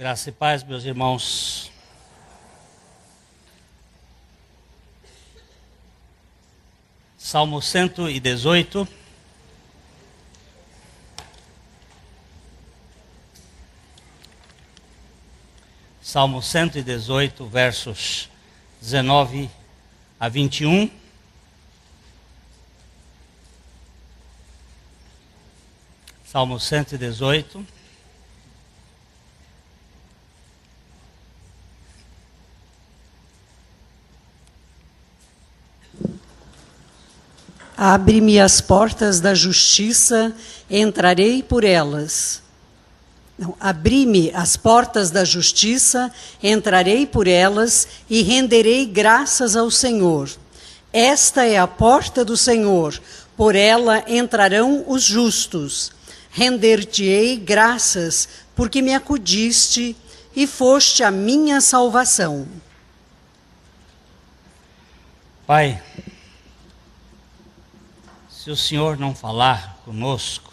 Graça e paz, meus irmãos. Salmo 118. Salmo 118, versos 19 a 21. Salmo 118. Abre-me as portas da justiça, entrarei por elas. Abri-me as portas da justiça, entrarei por elas e renderei graças ao Senhor. Esta é a porta do Senhor, por ela entrarão os justos. Render-te-ei graças, porque me acudiste e foste a minha salvação. Pai, se o Senhor não falar conosco,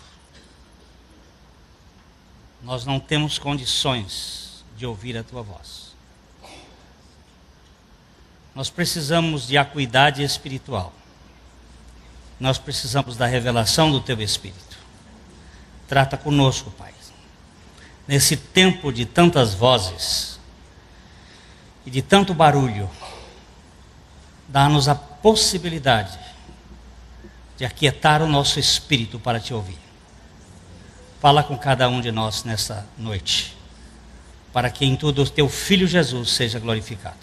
nós não temos condições de ouvir a Tua voz. Nós precisamos de acuidade espiritual. Nós precisamos da revelação do Teu Espírito. Trata conosco, Pai. Nesse tempo de tantas vozes e de tanto barulho, dá-nos a possibilidade de aquietar o nosso espírito para Te ouvir. Fala com cada um de nós nesta noite, para que em tudo o Teu Filho Jesus seja glorificado.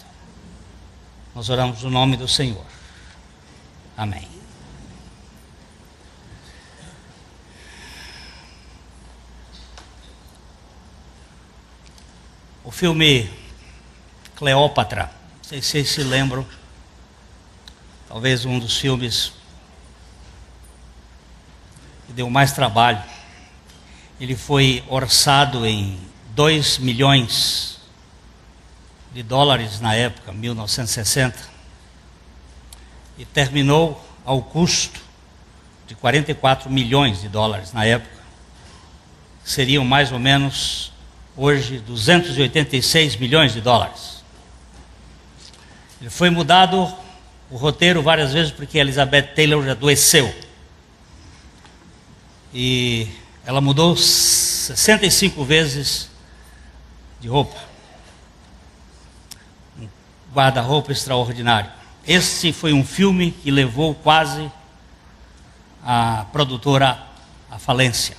Nós oramos no nome do Senhor. Amém. O filme Cleópatra, não sei se vocês se lembram, talvez um dos filmes que deu mais trabalho. Ele foi orçado em 2 milhões de dólares na época, 1960, e terminou ao custo de 44 milhões de dólares na época. Seriam mais ou menos, hoje, 286 milhões de dólares. Ele foi mudado, o roteiro, várias vezes, porque Elizabeth Taylor adoeceu. E ela mudou 65 vezes de roupa. Um guarda-roupa extraordinário. Esse foi um filme que levou quase a produtora à falência.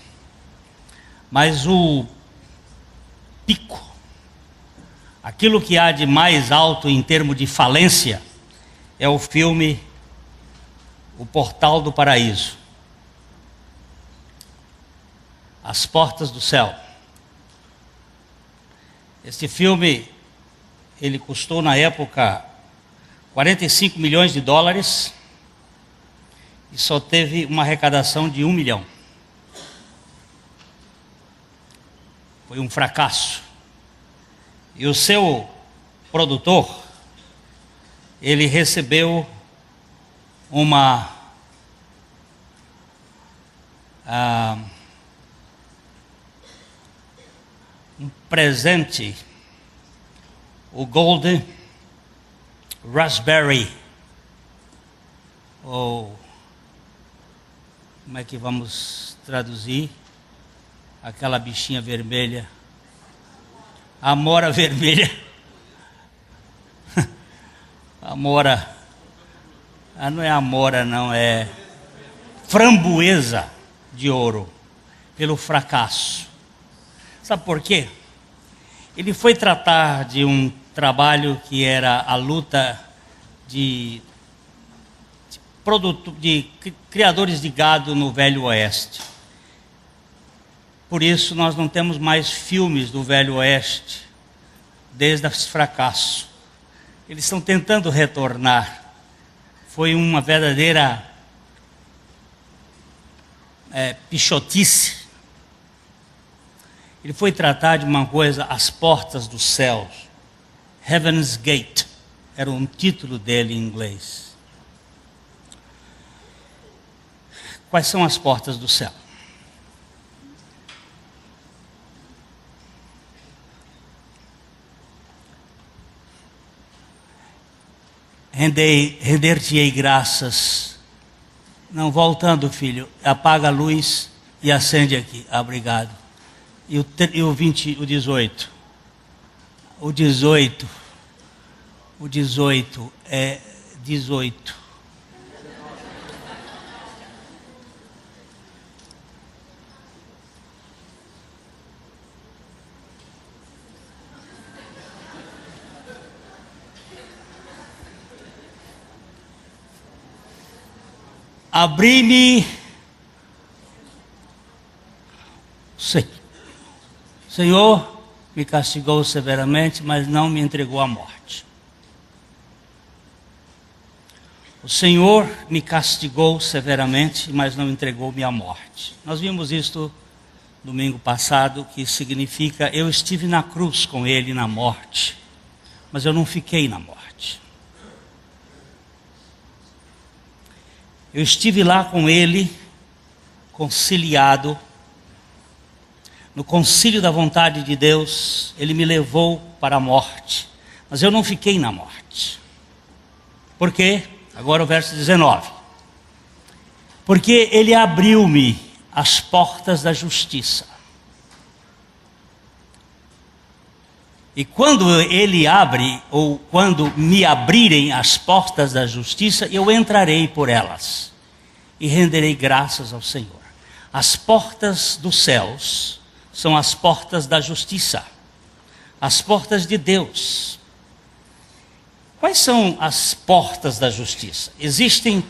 Mas o pico, aquilo que há de mais alto em termos de falência, é o filme O Portal do Paraíso. As Portas do Céu. Este filme, ele custou na época 45 milhões de dólares e só teve uma arrecadação de 1 milhão. Foi um fracasso. E o seu produtor, ele recebeu um presente, o Golden Raspberry, ou como é que vamos traduzir? Aquela bichinha vermelha, amora vermelha, amora, não é amora não, é framboesa de ouro, pelo fracasso. Sabe por quê? Ele foi tratar de um trabalho que era a luta de criadores de gado no Velho Oeste. Por isso nós não temos mais filmes do Velho Oeste, desde esse fracasso. Eles estão tentando retornar. Foi uma verdadeira pichotice. Ele foi tratar de uma coisa, as portas dos céus. Heaven's Gate, era um título dele em inglês. Quais são as portas do céu? render-te-ei graças. Não, voltando, filho, apaga a luz e acende aqui. Obrigado. E o 20, o 18. O 18 é 18. Abri-me, Senhor me castigou severamente, mas não me entregou à morte. O Senhor me castigou severamente, mas não entregou-me à morte. Nós vimos isto domingo passado, que significa eu estive na cruz com Ele na morte, mas eu não fiquei na morte. Eu estive lá com Ele, conciliado, no concílio da vontade de Deus. Ele me levou para a morte, mas eu não fiquei na morte. Por quê? Agora o verso 19. Porque Ele abriu-me as portas da justiça. E quando Ele abre, ou quando me abrirem as portas da justiça, eu entrarei por elas e renderei graças ao Senhor. As portas dos céus são as portas da justiça, as portas de Deus. Quais são as portas da justiça? Existe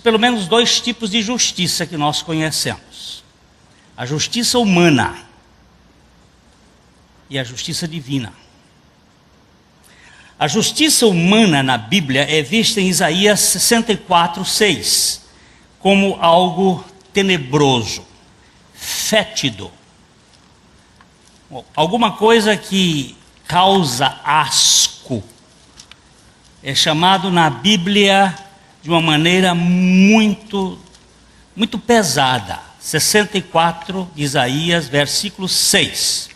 pelo menos 2 tipos de justiça que nós conhecemos: a justiça humana e a justiça divina. A justiça humana na Bíblia é vista em Isaías 64:6 como algo tenebroso, fétido, alguma coisa que causa asco. É chamado na Bíblia de uma maneira muito pesada. 64 de Isaías, versículo 6.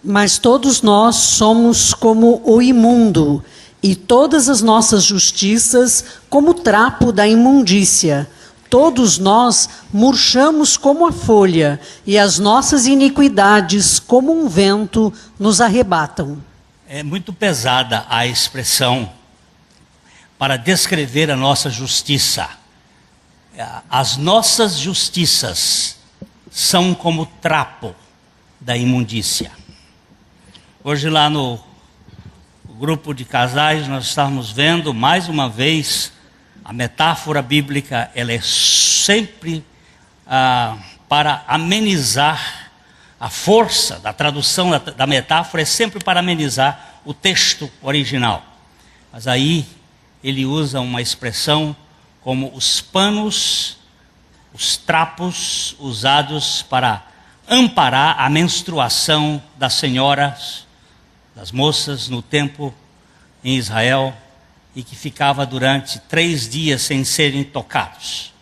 Mas todos nós somos como o imundo, e todas as nossas justiças como o trapo da imundícia. Todos nós murchamos como a folha, e as nossas iniquidades, como um vento, nos arrebatam. É muito pesada a expressão para descrever a nossa justiça. As nossas justiças são como o trapo da imundícia. Hoje lá no grupo de casais nós estávamos vendo mais uma vez a metáfora bíblica. Ela é sempre para amenizar a força da tradução da metáfora, é sempre para amenizar o texto original. Mas aí ele usa uma expressão como os panos, os trapos usados para amparar a menstruação das senhoras, das moças no templo em Israel, e que ficava durante 3 dias sem serem tocados.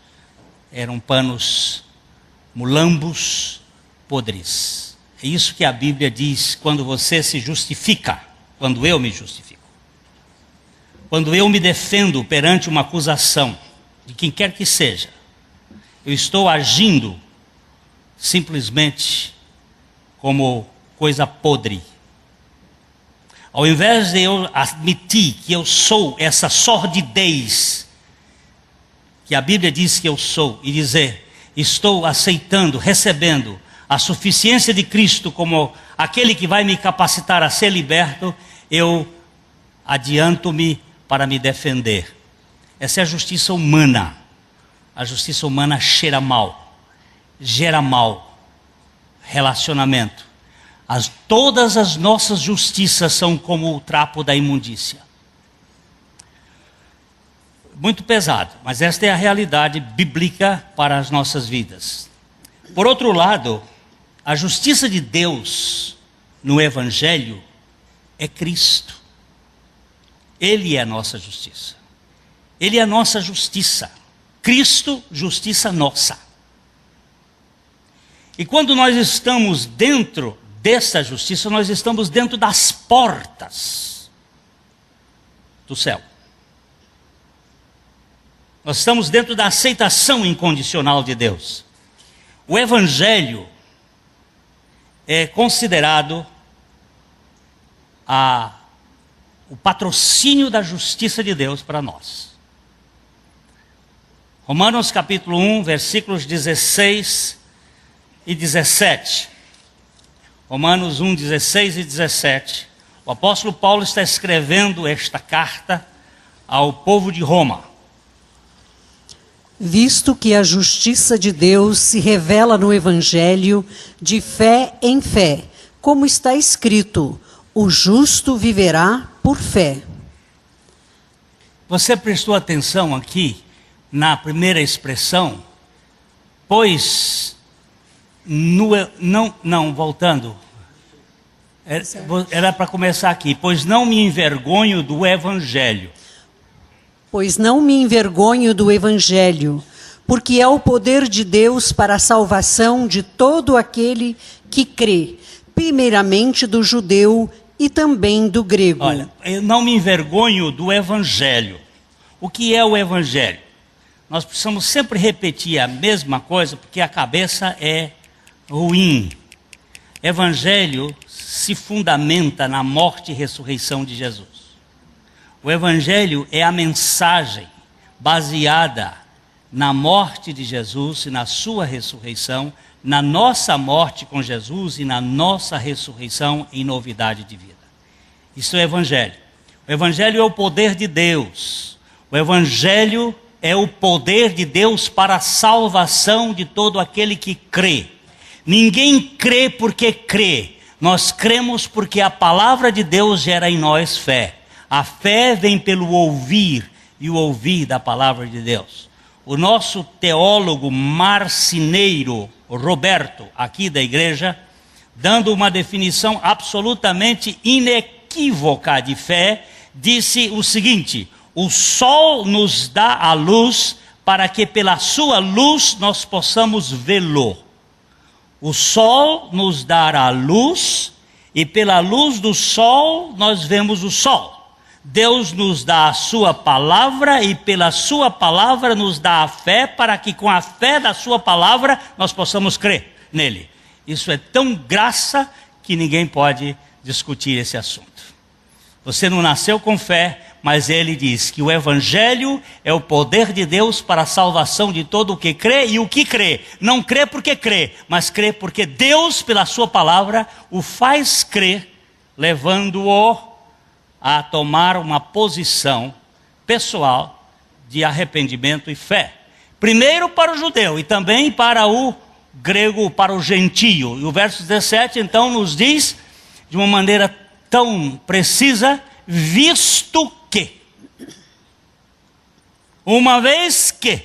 Eram panos mulambos, podres. É isso que a Bíblia diz quando você se justifica, quando eu me justifico. Quando eu me defendo perante uma acusação, de quem quer que seja, eu estou agindo simplesmente como coisa podre. Ao invés de eu admitir que eu sou essa sordidez que a Bíblia diz que eu sou, e dizer, estou aceitando, recebendo a suficiência de Cristo como aquele que vai me capacitar a ser liberto, eu adianto-me para me defender. Essa é a justiça humana. A justiça humana cheira mal, gera mal, relacionamento. Todas as nossas justiças são como o trapo da imundícia. Muito pesado, mas esta é a realidade bíblica para as nossas vidas. Por outro lado, a justiça de Deus no Evangelho é Cristo. Ele é a nossa justiça. Ele é a nossa justiça. Cristo, justiça nossa. E quando nós estamos dentro desta justiça, nós estamos dentro das portas do céu. Nós estamos dentro da aceitação incondicional de Deus. O Evangelho é considerado o patrocínio da justiça de Deus para nós. Romanos capítulo 1, versículos 16 e 17. Romanos 1, 16 e 17. O apóstolo Paulo está escrevendo esta carta ao povo de Roma. Visto que a justiça de Deus se revela no Evangelho de fé em fé, como está escrito, o justo viverá por fé. Você prestou atenção aqui na primeira expressão? Pois, voltando, era para começar aqui, pois não me envergonho do Evangelho. Pois não me envergonho do Evangelho, porque é o poder de Deus para a salvação de todo aquele que crê, primeiramente do judeu e também do grego. Olha, eu não me envergonho do Evangelho. O que é o Evangelho? Nós precisamos sempre repetir a mesma coisa, porque a cabeça é ruim. Evangelho se fundamenta na morte e ressurreição de Jesus. O Evangelho é a mensagem baseada na morte de Jesus e na sua ressurreição, na nossa morte com Jesus e na nossa ressurreição em novidade de vida. Isso é o Evangelho. O Evangelho é o poder de Deus. O Evangelho é o poder de Deus para a salvação de todo aquele que crê. Ninguém crê porque crê. Nós cremos porque a palavra de Deus gera em nós fé. A fé vem pelo ouvir, e o ouvir da palavra de Deus. O nosso teólogo marceneiro, Roberto, aqui da igreja, dando uma definição absolutamente inequívoca de fé, disse o seguinte: o sol nos dá a luz para que pela sua luz nós possamos vê-lo. O sol nos dá a luz e pela luz do sol nós vemos o sol. Deus nos dá a sua palavra e pela sua palavra nos dá a fé para que com a fé da sua palavra nós possamos crer nele. Isso é tão graça que ninguém pode discutir esse assunto. Você não nasceu com fé, mas ele diz que o Evangelho é o poder de Deus para a salvação de todo o que crê, e o que crê, não crê porque crê, mas crê porque Deus, pela sua palavra, o faz crer, levando-o a tomar uma posição pessoal de arrependimento e fé. Primeiro para o judeu e também para o grego, para o gentio. E o verso 17 então nos diz, de uma maneira tão precisa, visto que, uma vez que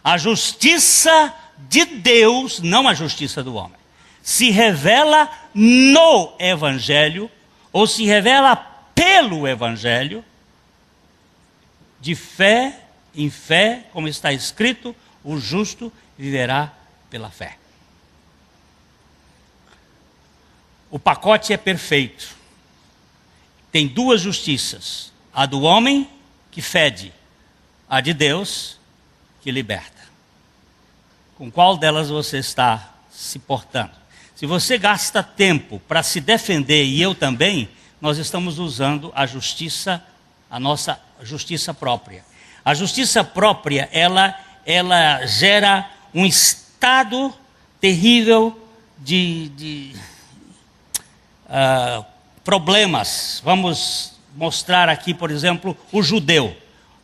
a justiça de Deus, não a justiça do homem, se revela no Evangelho, ou se revela pelo Evangelho, de fé em fé, como está escrito, o justo viverá pela fé. O pacote é perfeito. Tem duas justiças: a do homem, que fede, a de Deus, que liberta. Com qual delas você está se portando? Se você gasta tempo para se defender, e eu também, nós estamos usando a justiça, a nossa justiça própria. A justiça própria, ela gera um estado terrível de problemas. Vamos mostrar aqui, por exemplo, o judeu.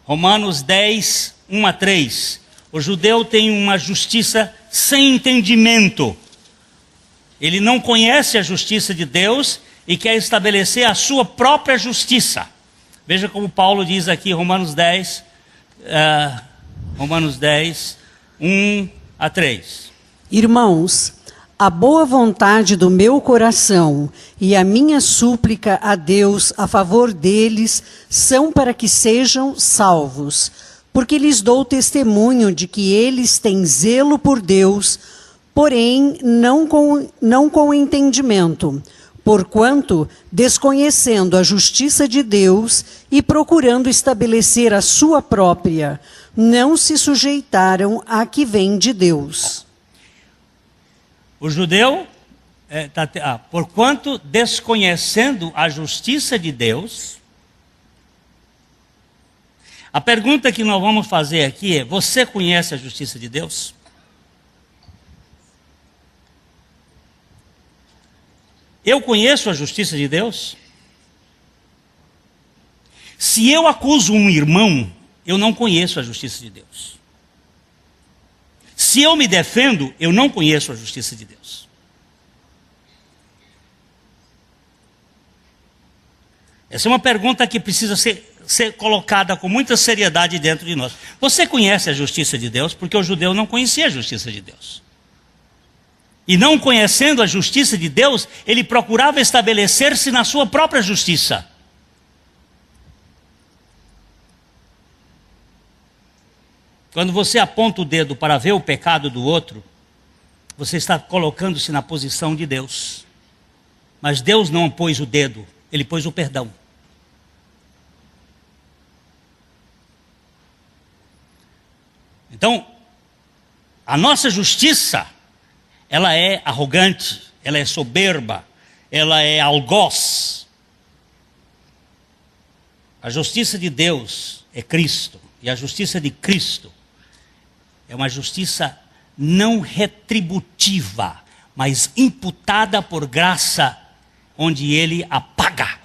Romanos 10, 1 a 3. O judeu tem uma justiça sem entendimento. Ele não conhece a justiça de Deus e quer estabelecer a sua própria justiça. Veja como Paulo diz aqui, Romanos 10, 1 a 3. Irmãos, a boa vontade do meu coração e a minha súplica a Deus a favor deles são para que sejam salvos, porque lhes dou testemunho de que eles têm zelo por Deus, porém não com entendimento, porquanto, desconhecendo a justiça de Deus e procurando estabelecer a sua própria, não se sujeitaram à que vem de Deus. O judeu, porquanto, desconhecendo a justiça de Deus. A pergunta que nós vamos fazer aqui é: você conhece a justiça de Deus? Eu conheço a justiça de Deus? Se eu acuso um irmão, eu não conheço a justiça de Deus. Se eu me defendo, eu não conheço a justiça de Deus. Essa é uma pergunta que precisa ser colocada com muita seriedade dentro de nós. Você conhece a justiça de Deus? Porque o judeu não conhecia a justiça de Deus. E não conhecendo a justiça de Deus, ele procurava estabelecer-se na sua própria justiça. Quando você aponta o dedo para ver o pecado do outro, você está colocando-se na posição de Deus. Mas Deus não pôs o dedo, ele pôs o perdão. Então, a nossa justiça, ela é arrogante, ela é soberba, ela é algoz. A justiça de Deus é Cristo, e a justiça de Cristo é uma justiça não retributiva, mas imputada por graça, onde ele apaga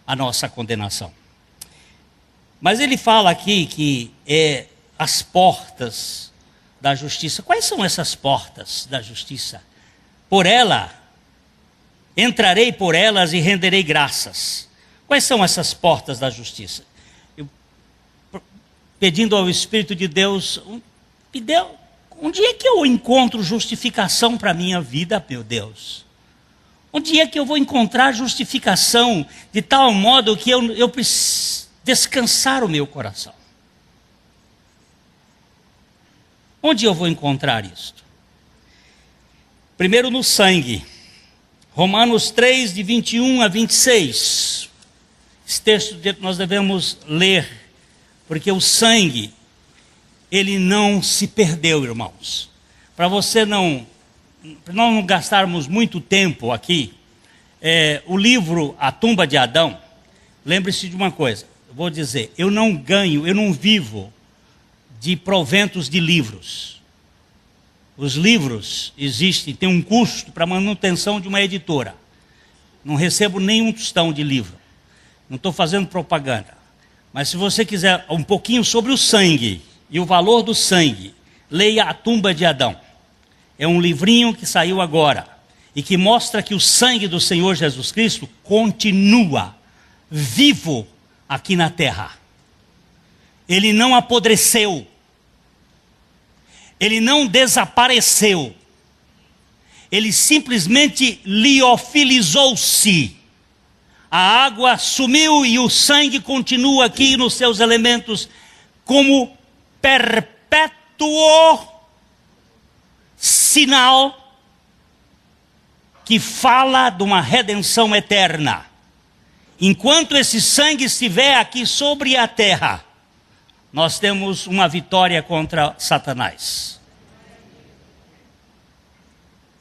a nossa condenação. Mas ele fala aqui que as portas da justiça. Quais são essas portas da justiça? Por ela, entrarei por elas e renderei graças. Quais são essas portas da justiça? Eu, pedindo ao Espírito de Deus, onde é que eu encontro justificação para a minha vida, meu Deus? Onde é que eu vou encontrar justificação de tal modo que eu preciso descansar o meu coração? Onde eu vou encontrar isto? Primeiro no sangue. Romanos 3, de 21 a 26. Esse texto nós devemos ler, porque o sangue, ele não se perdeu, irmãos. Para nós não gastarmos muito tempo aqui, o livro A Tumba de Adão, lembre-se de uma coisa, eu vou dizer, eu não vivo de proventos de livros. Os livros existem, tem um custo para manutenção de uma editora. Não recebo nenhum tostão de livro. Não estou fazendo propaganda. Mas se você quiser um pouquinho sobre o sangue e o valor do sangue, leia A Tumba de Adão. É um livrinho que saiu agora e que mostra que o sangue do Senhor Jesus Cristo continua vivo aqui na terra. Ele não apodreceu. Ele não desapareceu. Ele simplesmente liofilizou-se. A água sumiu e o sangue continua aqui nos seus elementos como perpétuo sinal que fala de uma redenção eterna. Enquanto esse sangue estiver aqui sobre a terra, nós temos uma vitória contra Satanás.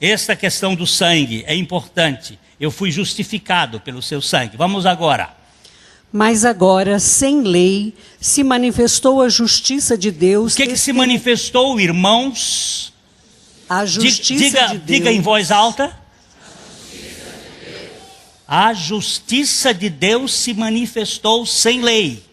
Esta questão do sangue é importante. Eu fui justificado pelo seu sangue. Vamos agora. Mas agora, sem lei, se manifestou a justiça de Deus. O que se manifestou, irmãos? A justiça de Deus. Diga em voz alta. A justiça de Deus se manifestou sem lei.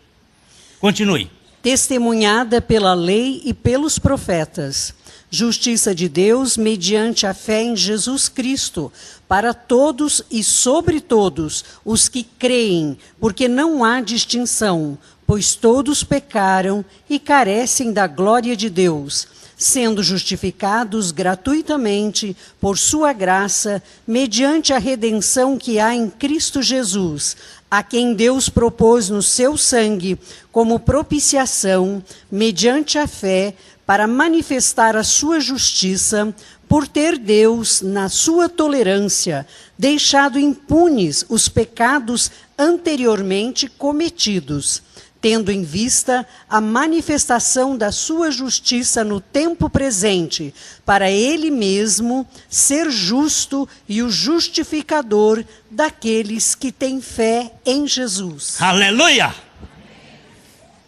Continue. Testemunhada pela lei e pelos profetas. Justiça de Deus mediante a fé em Jesus Cristo, para todos e sobre todos os que creem, porque não há distinção, pois todos pecaram e carecem da glória de Deus, sendo justificados gratuitamente por sua graça, mediante a redenção que há em Cristo Jesus, a quem Deus propôs no seu sangue como propiciação, mediante a fé, para manifestar a sua justiça, por ter Deus, na sua tolerância, deixado impunes os pecados anteriormente cometidos, tendo em vista a manifestação da sua justiça no tempo presente, para ele mesmo ser justo e o justificador daqueles que têm fé em Jesus. Aleluia!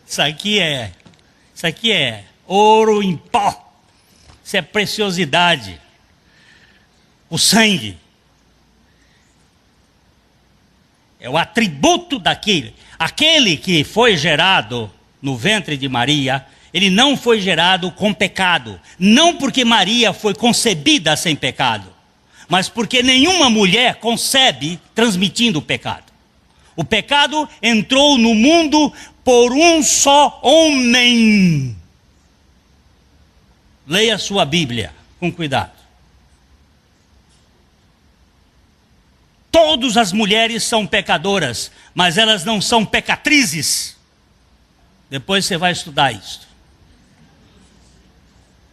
Isso aqui é ouro em pó. Isso é preciosidade. O sangue é o atributo daquele. Aquele que foi gerado no ventre de Maria, ele não foi gerado com pecado. Não porque Maria foi concebida sem pecado, mas porque nenhuma mulher concebe transmitindo o pecado. O pecado entrou no mundo por um só homem. Leia a sua Bíblia com cuidado. Todas as mulheres são pecadoras, mas elas não são pecatrizes. Depois você vai estudar isso.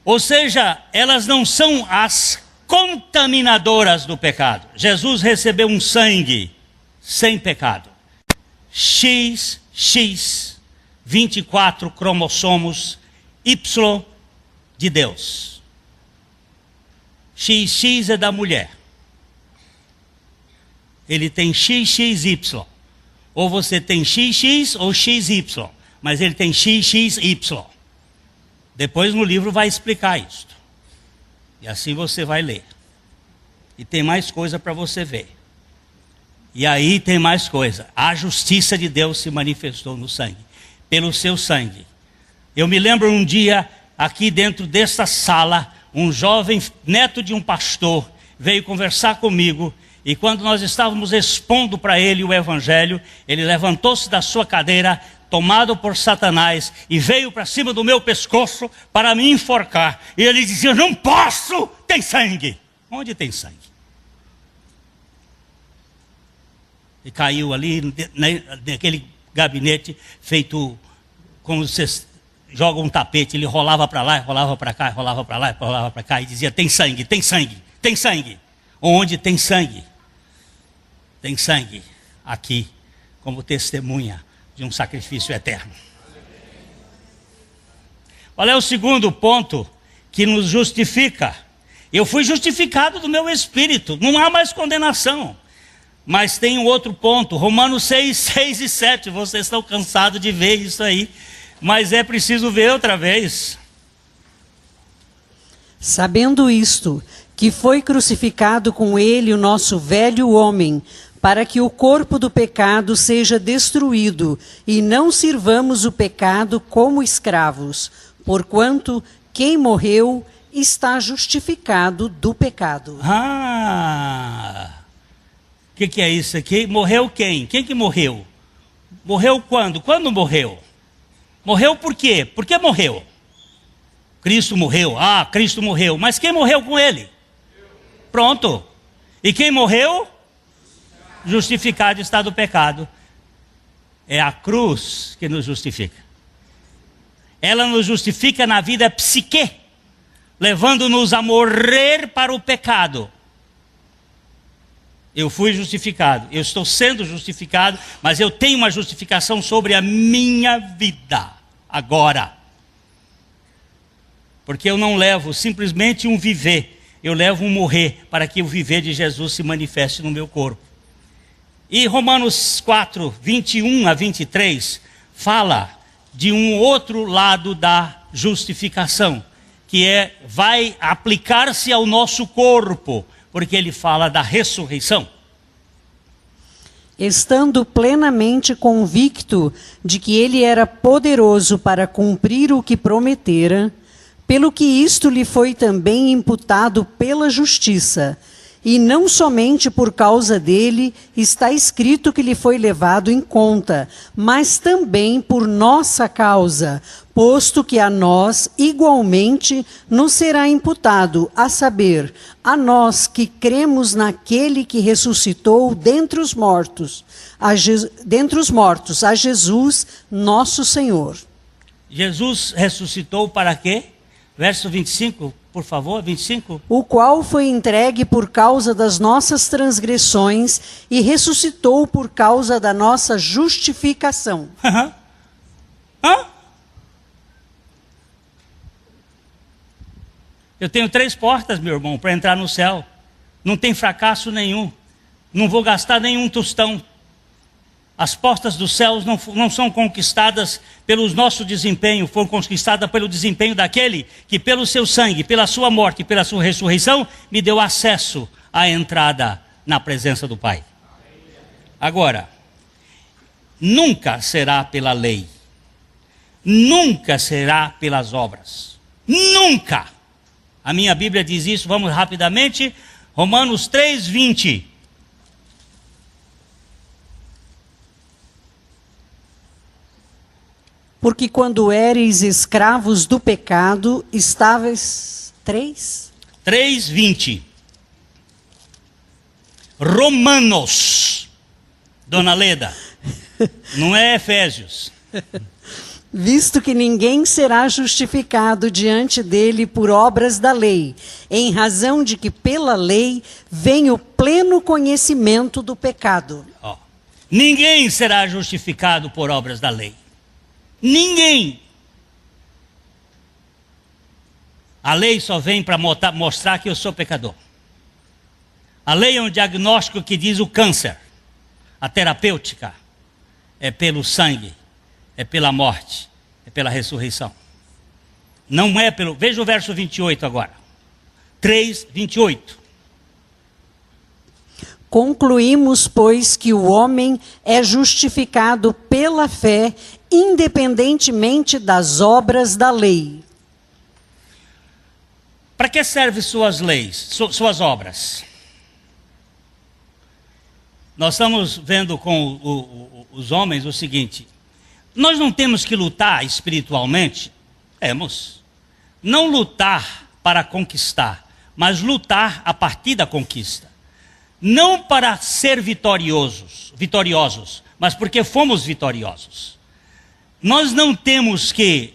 Ou seja, elas não são as contaminadoras do pecado. Jesus recebeu um sangue sem pecado. XX, 24 cromossomos, Y de Deus. XX é da mulher. Ele tem XXY. Ou você tem XX ou XY. Mas ele tem XXY. Depois no livro vai explicar isso. E assim você vai ler. E tem mais coisa para você ver. E aí tem mais coisa. A justiça de Deus se manifestou no sangue. Pelo seu sangue. Eu me lembro um dia, aqui dentro desta sala, um jovem neto de um pastor veio conversar comigo. E quando nós estávamos expondo para ele o evangelho, ele levantou-se da sua cadeira, tomado por Satanás, e veio para cima do meu pescoço para me enforcar. E ele dizia: não posso, tem sangue. Onde tem sangue? E caiu ali naquele gabinete feito como você joga um tapete. Ele rolava para lá, rolava para cá, rolava para lá, rolava para cá, e dizia: tem sangue, tem sangue, tem sangue. Onde tem sangue? Tem sangue aqui, como testemunha de um sacrifício eterno. Qual é o segundo ponto que nos justifica? Eu fui justificado do meu espírito, não há mais condenação. Mas tem um outro ponto, Romanos 6, 6 e 7, vocês estão cansados de ver isso aí, mas é preciso ver outra vez. Sabendo isto, que foi crucificado com ele o nosso velho homem, para que o corpo do pecado seja destruído, e não sirvamos o pecado como escravos, porquanto quem morreu está justificado do pecado. O que é isso aqui? Morreu quem? Quem que morreu? Morreu quando? Quando morreu? Morreu por quê? Por que morreu? Cristo morreu. Cristo morreu. Mas quem morreu com ele? Pronto. E quem morreu? Justificado está do pecado. É a cruz que nos justifica. Ela nos justifica na vida psique, levando-nos a morrer para o pecado. Eu fui justificado, eu estou sendo justificado, mas eu tenho uma justificação sobre a minha vida, agora. Porque eu não levo simplesmente um viver, eu levo um morrer, para que o viver de Jesus se manifeste no meu corpo. E Romanos 4, 21 a 23, fala de um outro lado da justificação, que vai aplicar-se ao nosso corpo, porque ele fala da ressurreição. Estando plenamente convicto de que ele era poderoso para cumprir o que prometera, pelo que isto lhe foi também imputado pela justiça, e não somente por causa dele está escrito que lhe foi levado em conta, mas também por nossa causa, posto que a nós igualmente nos será imputado, a saber, a nós que cremos naquele que ressuscitou dentre os mortos, a Jesus, nosso Senhor. Jesus ressuscitou para quê? Verso 25, por favor, 25. O qual foi entregue por causa das nossas transgressões e ressuscitou por causa da nossa justificação. Hã? Eu tenho 3 portas, meu irmão, para entrar no céu. Não tem fracasso nenhum. Não vou gastar nenhum tostão. As portas dos céus não são conquistadas pelo nosso desempenho, foram conquistadas pelo desempenho daquele que pelo seu sangue, pela sua morte e pela sua ressurreição, me deu acesso à entrada na presença do Pai. Agora, nunca será pela lei. Nunca será pelas obras. Nunca! A minha Bíblia diz isso, vamos rapidamente. Romanos 3:20. Porque quando éreis escravos do pecado, estavais... 3:20. Romanos. Dona Leda. Não é Efésios. Visto que ninguém será justificado diante dele por obras da lei, em razão de que pela lei vem o pleno conhecimento do pecado. Ninguém será justificado por obras da lei. Ninguém. A lei só vem para mostrar que eu sou pecador. A lei é um diagnóstico que diz o câncer. A terapêutica é pelo sangue, é pela morte, é pela ressurreição. Não é pelo... Veja o verso 28 agora. 3:28. Concluímos, pois, que o homem é justificado pela fé, independentemente das obras da lei. Para que servem suas leis, suas obras? Nós estamos vendo com os homens o seguinte: nós não temos que lutar espiritualmente? Temos. Não lutar para conquistar, mas lutar a partir da conquista. Não para ser vitoriosos, mas porque fomos vitoriosos. Nós não temos que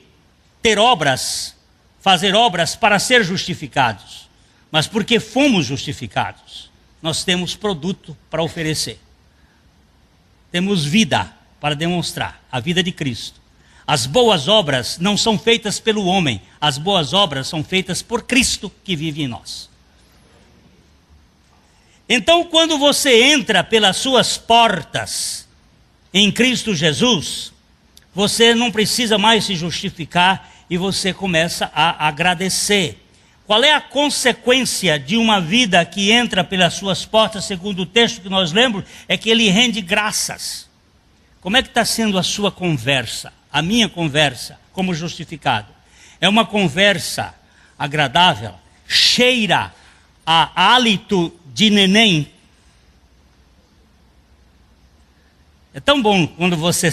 ter obras, fazer obras para ser justificados, mas porque fomos justificados. Nós temos produto para oferecer. Temos vida para demonstrar, a vida de Cristo. As boas obras não são feitas pelo homem, as boas obras são feitas por Cristo que vive em nós. Então, quando você entra pelas suas portas em Cristo Jesus, você não precisa mais se justificar e você começa a agradecer. Qual é a consequência de uma vida que entra pelas suas portas, segundo o texto que nós lemos, é que ele rende graças. Como é que está sendo a sua conversa, a minha conversa, como justificado? É uma conversa agradável, cheira a hálito de neném. É tão bom quando você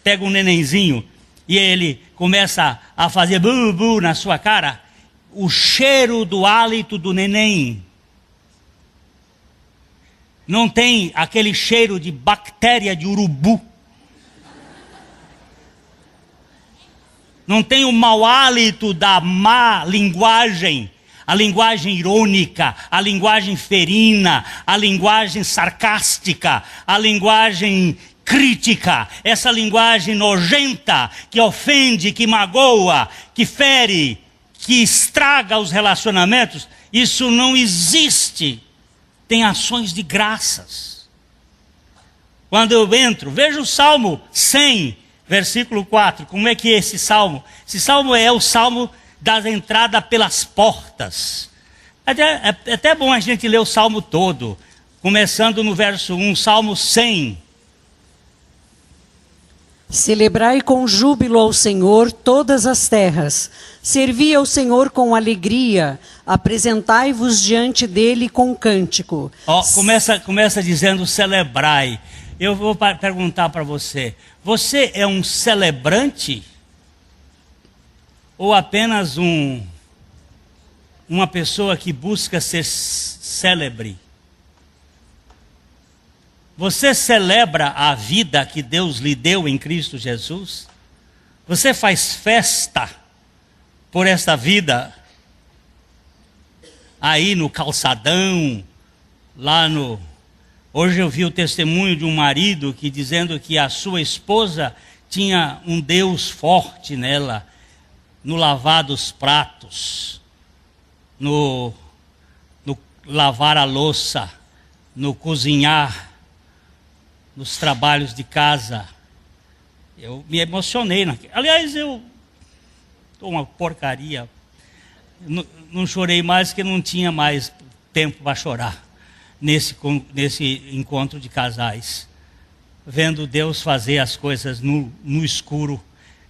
pega um nenenzinho e ele começa a fazer bu-bu na sua cara. O cheiro do hálito do neném. Não tem aquele cheiro de bactéria de urubu. Não tem o mau hálito da má linguagem. A linguagem irônica, a linguagem ferina, a linguagem sarcástica, a linguagem crítica, essa linguagem nojenta que ofende, que magoa, que fere, que estraga os relacionamentos. Isso não existe. Tem ações de graças. Quando eu entro, veja o Salmo 100, versículo 4. Como é que é esse salmo? Esse salmo é o salmo das entradas pelas portas. É até bom a gente ler o salmo todo, começando no verso 1, Salmo 100. Celebrai com júbilo ao Senhor todas as terras. Servi ao Senhor com alegria. Apresentai-vos diante dele com cântico. Começa dizendo celebrai. Eu vou perguntar para você. Você é um celebrante? Ou apenas uma pessoa que busca ser célebre? Você celebra a vida que Deus lhe deu em Cristo Jesus? Você faz festa por esta vida? aí no calçadão, lá no... Hoje eu vi o testemunho de um marido que dizendo que a sua esposa tinha um Deus forte nela, no lavar dos pratos, no lavar a louça, no cozinhar, nos trabalhos de casa. Eu me emocionei. Aliás, eu estou uma porcaria. Não chorei mais porque não tinha mais tempo para chorar nesse encontro de casais. Vendo Deus fazer as coisas no escuro.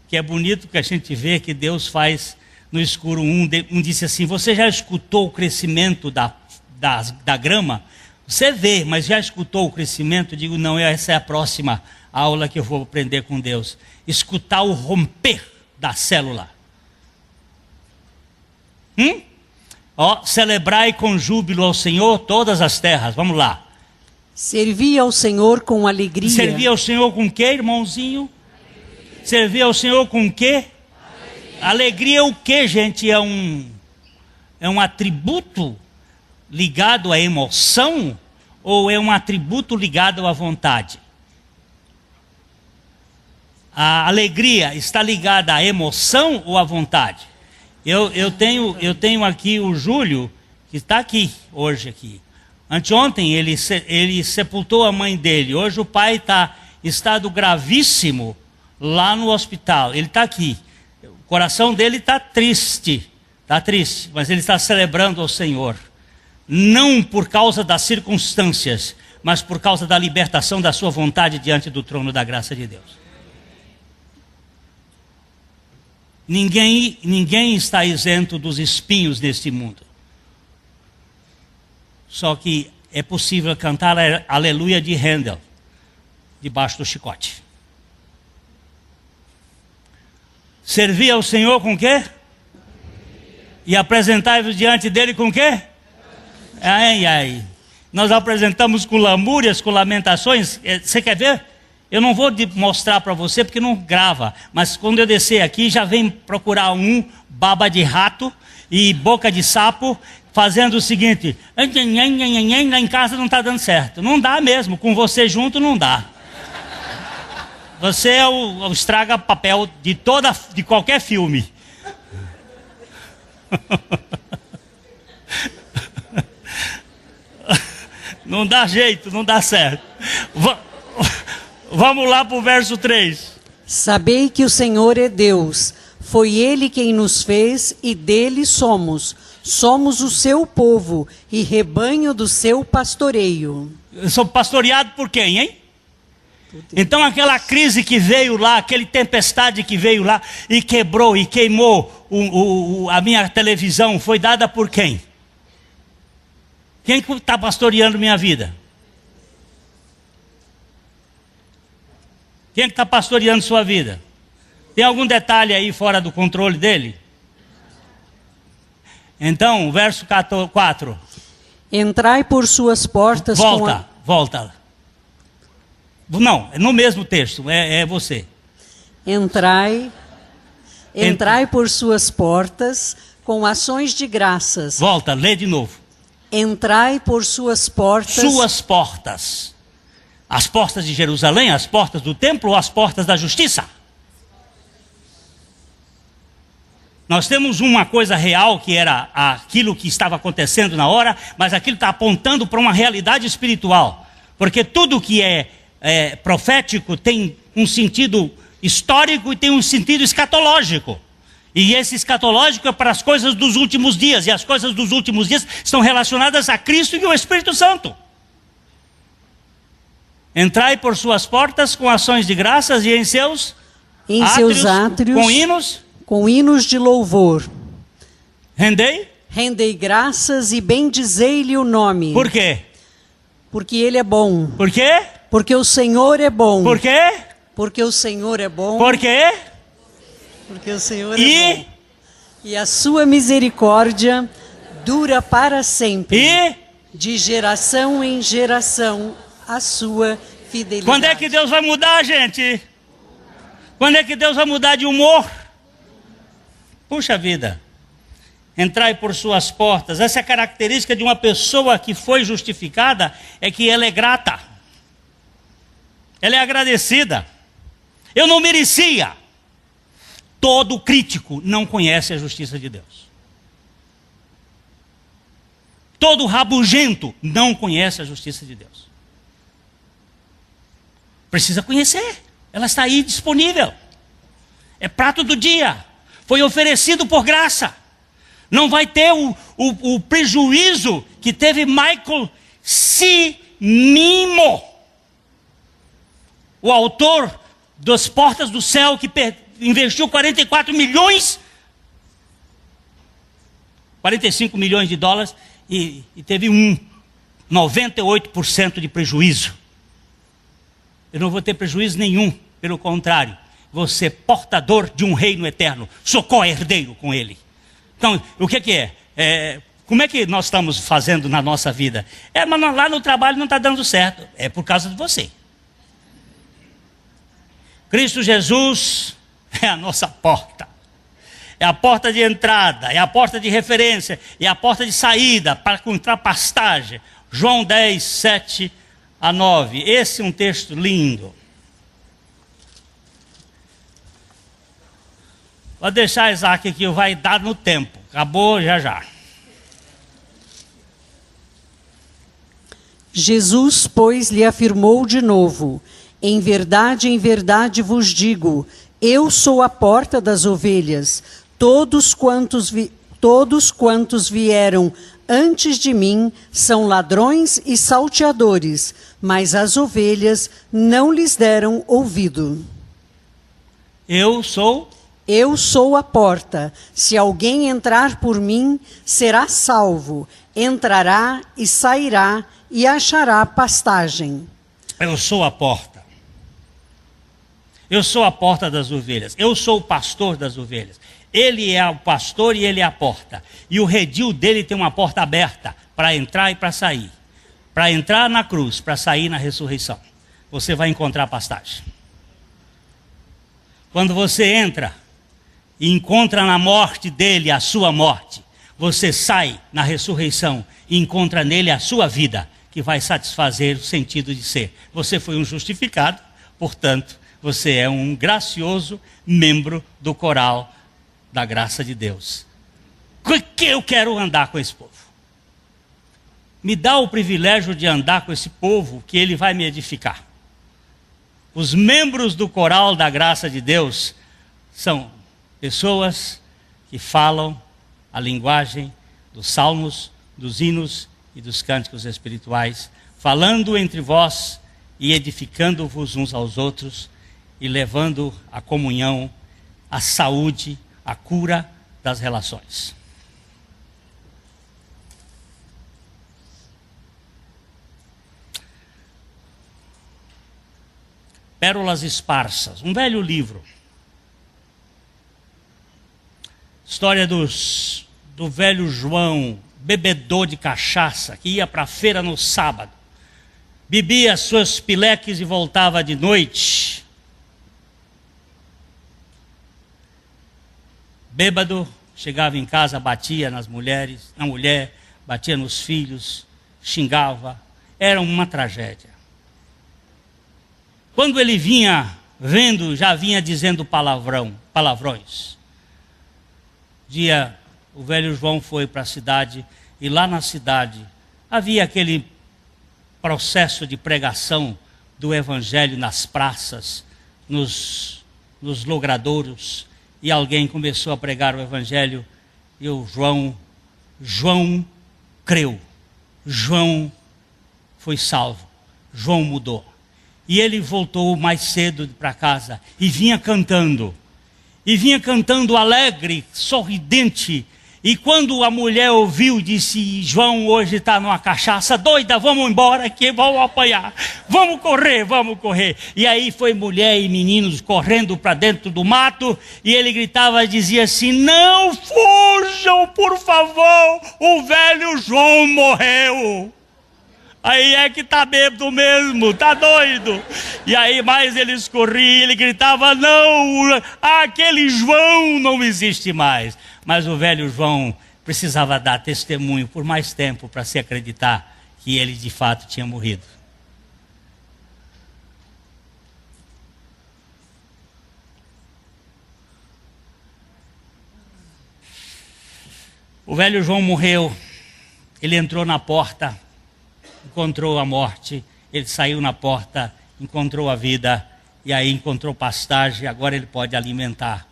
Que é bonito que a gente vê que Deus faz no escuro. Um disse assim: você já escutou o crescimento da grama? Você vê, mas já escutou o crescimento? Digo, não, essa é a próxima aula que eu vou aprender com Deus. Escutar o romper da célula. Celebrai com júbilo ao Senhor todas as terras. Vamos lá. Servir ao Senhor com alegria. Servir ao Senhor com o quê, irmãozinho? Servir ao Senhor com o quê? Alegria é o quê, gente? É um atributo ligado à emoção ou é um atributo ligado à vontade? A alegria está ligada à emoção ou à vontade? Eu tenho aqui o Júlio, que está aqui, hoje aqui. Anteontem ele sepultou a mãe dele. Hoje o pai está em estado gravíssimo lá no hospital. Ele está aqui. O coração dele está triste, mas ele está celebrando ao Senhor. Não por causa das circunstâncias, mas por causa da libertação da sua vontade diante do trono da graça de Deus. Ninguém está isento dos espinhos neste mundo. Só que é possível cantar Aleluia de Handel debaixo do chicote. Servir ao Senhor com o quê? E apresentai-vos diante dele com o quê? Ai. Nós apresentamos com lamúrias, com lamentações. Você quer ver? Eu não vou mostrar para você porque não grava. Mas quando eu descer aqui, já vem procurar baba de rato e boca de sapo, fazendo o seguinte: lá em casa não está dando certo. Não dá mesmo, com você junto não dá. Você é o estraga-papel de qualquer filme. Não dá jeito, não dá certo. Vamos lá para o verso 3. Sabei que o Senhor é Deus. Foi Ele quem nos fez e dele somos. Somos o seu povo e rebanho do seu pastoreio. Eu sou pastoreado por quem, hein? Então aquela crise que veio lá, aquela tempestade que veio lá e quebrou e queimou a minha televisão, foi dada por quem? Quem está pastoreando minha vida? Quem está pastoreando sua vida? Tem algum detalhe aí fora do controle dele? Então, verso 4. Entrai por suas portas Volta. Não, é no mesmo texto, é você. Entrai por suas portas com ações de graças. Volta, lê de novo. Entrai por suas portas. Suas portas. As portas de Jerusalém, as portas do templo ou as portas da justiça? Nós temos uma coisa real que era aquilo que estava acontecendo na hora, mas aquilo está apontando para uma realidade espiritual. Porque tudo que é profético tem um sentido histórico e tem um sentido escatológico. E esse escatológico é para as coisas dos últimos dias. E as coisas dos últimos dias estão relacionadas a Cristo e ao Espírito Santo. Entrai por suas portas com ações de graças e em seus átrios com hinos de louvor. Rendei graças e bendizei-lhe o nome. Por quê? Porque ele é bom. Por quê? Porque o Senhor é bom. Por quê? Porque o Senhor é bom. Por quê? Porque o Senhor é bom. E a sua misericórdia dura para sempre. E? De geração em geração a sua fidelidade. Quando é que Deus vai mudar, gente? Quando é que Deus vai mudar de humor? Puxa vida. entrai por suas portas. Essa é a característica de uma pessoa que foi justificada, é que ela é grata. Ela é agradecida. Eu não merecia. Todo crítico não conhece a justiça de Deus. Todo rabugento não conhece a justiça de Deus. Precisa conhecer. Ela está aí disponível. É prato do dia. Foi oferecido por graça. Não vai ter o prejuízo que teve Michael Cimino, o autor das Portas do Céu, que investiu 45 milhões de dólares e teve 98% de prejuízo. Eu não vou ter prejuízo nenhum, pelo contrário, vou ser portador de um reino eterno, sou co-herdeiro com ele. Então, o que é? Como é que nós estamos fazendo na nossa vida? Mas lá no trabalho não está dando certo, é por causa de você. Cristo Jesus é a nossa porta. É a porta de entrada, é a porta de referência, é a porta de saída para encontrar pastagem. João 10, 7 a 9. Esse é um texto lindo. Vou deixar Isaac aqui, vai dar no tempo. Acabou já. Jesus, pois, lhe afirmou de novo: em verdade vos digo, eu sou a porta das ovelhas. Todos quantos vieram antes de mim são ladrões e salteadores, mas as ovelhas não lhes deram ouvido. Eu sou a porta. Se alguém entrar por mim, será salvo. Entrará e sairá e achará pastagem. Eu sou a porta. Eu sou a porta das ovelhas. Eu sou o pastor das ovelhas. Ele é o pastor e ele é a porta. E o redil dele tem uma porta aberta para entrar e para sair. Para entrar na cruz, para sair na ressurreição. Você vai encontrar pastagem. Quando você entra e encontra na morte dele a sua morte, você sai na ressurreição e encontra nele a sua vida, que vai satisfazer o sentido de ser. Você foi um justificado, portanto, você é um gracioso membro do coral da graça de Deus. Que eu quero andar com esse povo. Me dá o privilégio de andar com esse povo, que ele vai me edificar. Os membros do coral da graça de Deus são pessoas que falam a linguagem dos salmos, dos hinos e dos cânticos espirituais, falando entre vós e edificando-vos uns aos outros e levando a comunhão, a saúde, a cura das relações. Pérolas Esparsas, um velho livro. História do velho João, bebedor de cachaça, que ia para a feira no sábado, bebia suas pileques e voltava de noite. Bêbado, chegava em casa, batia na mulher, batia nos filhos, xingava. Era uma tragédia. Quando ele vinha vendo, já vinha dizendo palavrões. O velho João foi para a cidade, e lá na cidade havia aquele processo de pregação do evangelho nas praças, nos logradouros, e alguém começou a pregar o evangelho, e o João creu, João foi salvo, João mudou. E ele voltou mais cedo para casa, e vinha cantando alegre, sorridente. E quando a mulher ouviu, disse: João hoje está numa cachaça doida, vamos embora que vamos apanhar, vamos correr. E aí foi mulher e meninos correndo para dentro do mato, e ele gritava e dizia assim: não fujam, por favor, o velho João morreu. Aí é que está bêbado mesmo, está doido. E aí mais eles corriam, ele gritava: não, aquele João não existe mais. Mas o velho João precisava dar testemunho por mais tempo para se acreditar que ele de fato tinha morrido. O velho João morreu, ele entrou na porta, encontrou a morte, ele saiu na porta, encontrou a vida, e aí encontrou pastagem, agora ele pode alimentar,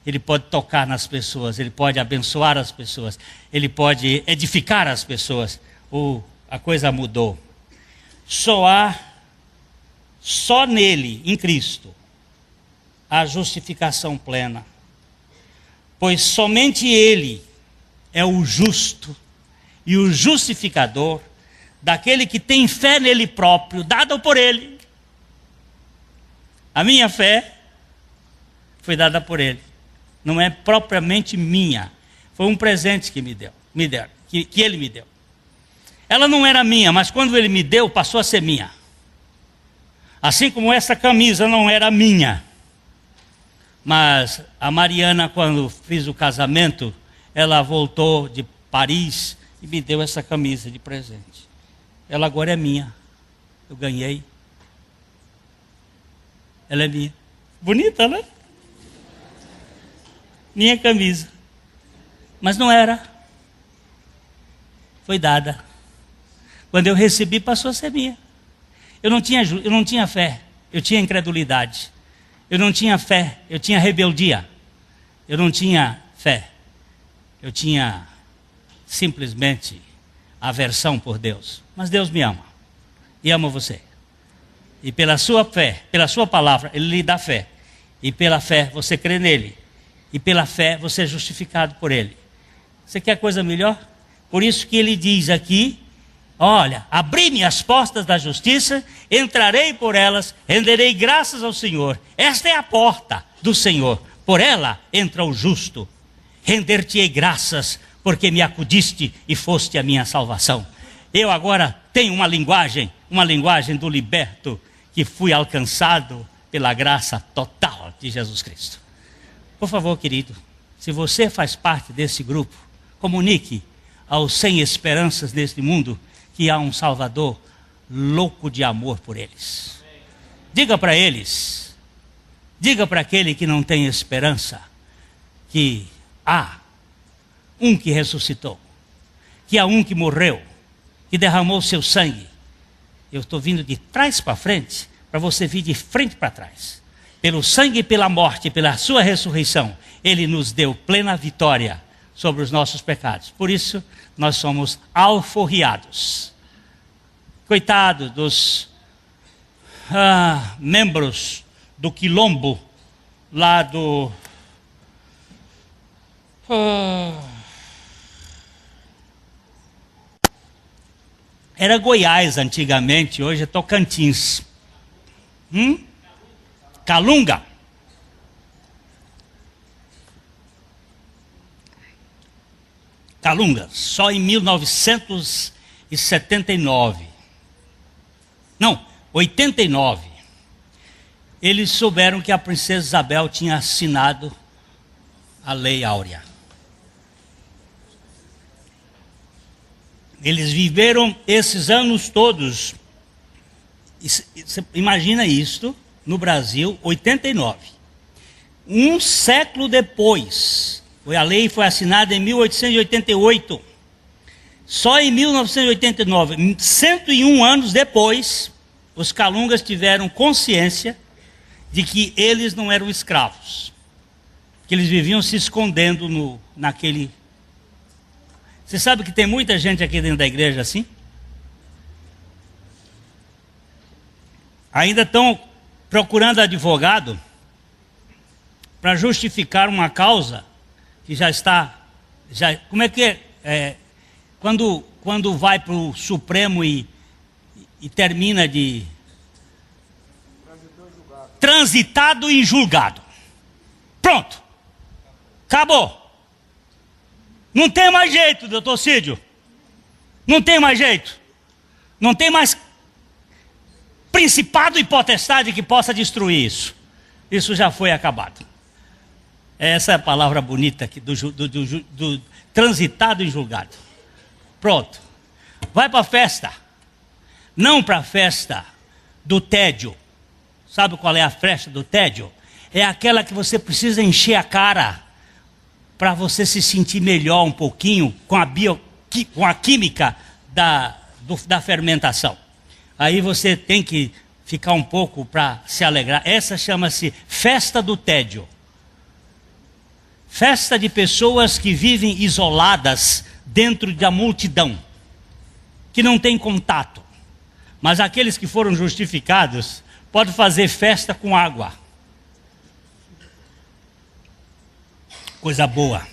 ele pode tocar nas pessoas, ele pode abençoar as pessoas, ele pode edificar as pessoas. A coisa mudou. Só nele, em Cristo, a justificação plena, pois somente ele é o justo e o justificador daquele que tem fé nele próprio, dada por ele. A minha fé foi dada por ele, não é propriamente minha, foi um presente que que ele me deu. Ela não era minha, mas quando ele me deu, passou a ser minha. Assim como essa camisa não era minha, mas a Mariana, quando fiz o casamento, ela voltou de Paris e me deu essa camisa de presente. Ela agora é minha. Eu ganhei. Ela é minha. Bonita, né? Minha camisa. Mas não era. Foi dada. Quando eu recebi, passou a ser minha. Eu não tinha fé. Eu tinha incredulidade. Eu não tinha fé. Eu tinha rebeldia. Eu não tinha fé. Eu tinha simplesmente aversão por Deus. Mas Deus me ama. E ama você. E pela sua fé, pela sua palavra, Ele lhe dá fé. E pela fé você crê nele. E pela fé você é justificado por Ele. Você quer coisa melhor? Por isso que Ele diz aqui, olha, abri-me as portas da justiça, entrarei por elas, renderei graças ao Senhor. Esta é a porta do Senhor. Por ela entra o justo. Render-te-ei graças, porque me acudiste e foste a minha salvação. Eu agora tenho uma linguagem do liberto, que fui alcançado pela graça total de Jesus Cristo. Por favor, querido, se você faz parte desse grupo, comunique aos sem esperanças neste mundo que há um Salvador louco de amor por eles. Diga para eles, diga para aquele que não tem esperança, que há um que ressuscitou, que há um que morreu, que derramou seu sangue. Eu estou vindo de trás para frente, para você vir de frente para trás. Pelo sangue e pela morte, pela sua ressurreição, Ele nos deu plena vitória sobre os nossos pecados. Por isso, nós somos alforriados. Coitado dos membros do quilombo, lá do... Era Goiás antigamente, hoje é Tocantins. Calunga. Calunga, só em 1979. Não, 89. Eles souberam que a princesa Isabel tinha assinado a Lei Áurea. Eles viveram esses anos todos. Imagina isto no Brasil, 89. Um século depois, a lei foi assinada em 1888. Só em 1989, 101 anos depois, os calungas tiveram consciência de que eles não eram escravos. Que eles viviam se escondendo naquele... Você sabe que tem muita gente aqui dentro da igreja assim? Ainda estão procurando advogado para justificar uma causa que já está... como é que é? Quando vai para o Supremo e termina de... Transitado e julgado. Pronto. Acabou. Não tem mais jeito, doutor Cídio. Não tem mais jeito. Não tem mais principado e potestade que possa destruir isso. Isso já foi acabado. Essa é a palavra bonita aqui transitado em julgado. Pronto. Vai para a festa. Não para a festa do tédio. Sabe qual é a festa do tédio? É aquela que você precisa encher a cara para você se sentir melhor um pouquinho com a química da fermentação. Aí você tem que ficar um pouco para se alegrar. Essa chama-se festa do tédio. Festa de pessoas que vivem isoladas dentro da multidão, que não tem contato. Mas aqueles que foram justificados podem fazer festa com água. Coisa boa.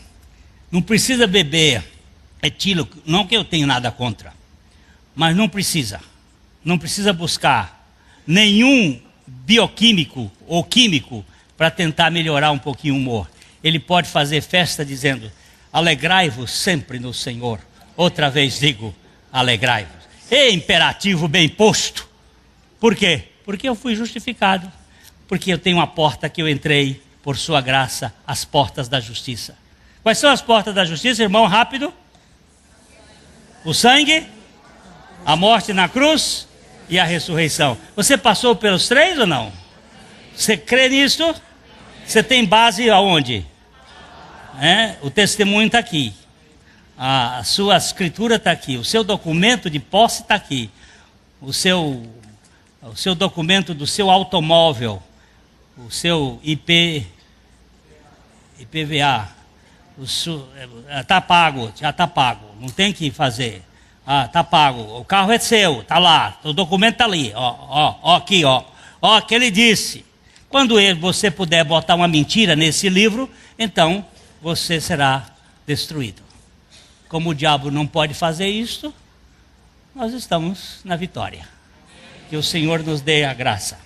Não precisa beber etilo, não que eu tenho nada contra, mas não precisa. Não precisa buscar nenhum bioquímico ou químico para tentar melhorar um pouquinho o humor. Ele pode fazer festa dizendo: alegrai-vos sempre no Senhor. Outra vez digo, alegrai-vos. É imperativo bem posto. Por quê? Porque eu fui justificado. Porque eu tenho uma porta que eu entrei, por sua graça, as portas da justiça. Quais são as portas da justiça, irmão? Rápido. O sangue, a morte na cruz e a ressurreição. Você passou pelos três ou não? Você crê nisso? Você tem base aonde? O testemunho está aqui. A sua escritura está aqui. O seu documento de posse está aqui. O seu documento do seu automóvel. O seu IPVA. Está pago, já está pago. Não tem que fazer. Está pago. O carro é seu, está lá. O documento está ali. Aqui, ó. Ó, que ele disse. Quando você puder botar uma mentira nesse livro, então você será destruído. Como o diabo não pode fazer isso, nós estamos na vitória. Que o Senhor nos dê a graça.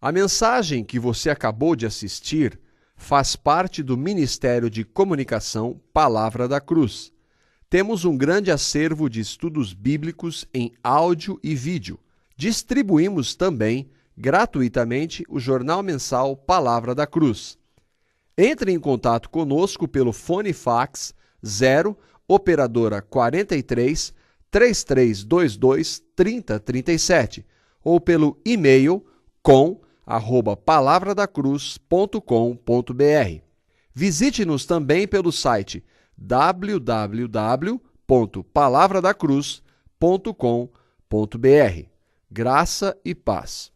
A mensagem que você acabou de assistir faz parte do Ministério de Comunicação Palavra da Cruz. Temos um grande acervo de estudos bíblicos em áudio e vídeo. Distribuímos também gratuitamente o jornal mensal Palavra da Cruz. Entre em contato conosco pelo fone fax 0 operadora 43 3322 3037 ou pelo e-mail com@palavradacruz.com.br. Visite-nos também pelo site www.palavradacruz.com.br. Graça e paz.